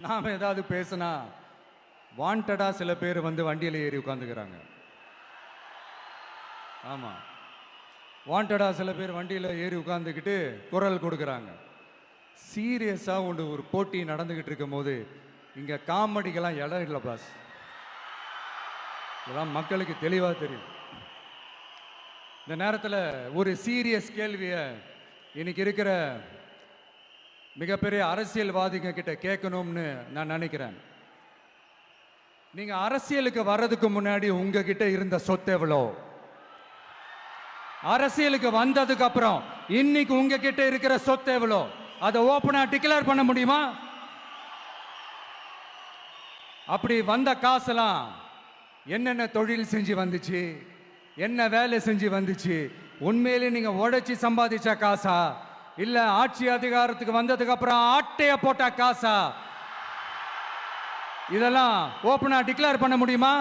நாம் ஏதாவது பேசினா வாண்டடா சில பேர் வந்து வண்டியில் ஏறி உட்காந்துக்கிறாங்க. ஆமாம், வாண்டடா சில பேர் வண்டியில் ஏறி உட்காந்துக்கிட்டு குரல் கொடுக்குறாங்க. சீரியஸாக ஒரு போட்டி நடந்துக்கிட்டு இருக்கும் போது இங்கே காமெடிக்கெல்லாம் இடம் இல்லை பாஸ். இதெல்லாம் மக்களுக்கு தெளிவாக தெரியும். இந்த நேரத்தில் ஒரு சீரியஸ் கேள்வியை இன்னைக்கு இருக்கிற மிகப்பெரிய அரசியல்வாதிங்க கிட்ட கேட்கணும்னு நான் நினைக்கிறேன். நீங்க அரசியலுக்கு வர்றதுக்கு முன்னாடி உங்ககிட்ட இருந்த சொத்து எவ்வளோ? அரசியலுக்கு வந்ததுக்கு அப்புறம் இன்னைக்கு உங்ககிட்ட இருக்கிற சொத்து எவ்வளோ? அதை ஓப்பனா டிக்ளேர் பண்ண முடியுமா? அப்படி வந்த காசெல்லாம் என்னென்ன தொழில் செஞ்சு வந்துச்சு, என்ன வேலை செஞ்சு வந்துச்சு, உண்மையிலே நீங்க உழைச்சி சம்பாதிச்ச காசா, இல்ல ஆட்சி அதிகாரத்துக்கு வந்ததுக்கு அப்புறம் ஆட்டைய போட்ட காசா? இதெல்லாம் ஓப்பனா டிக்ளேர் பண்ண முடியுமா?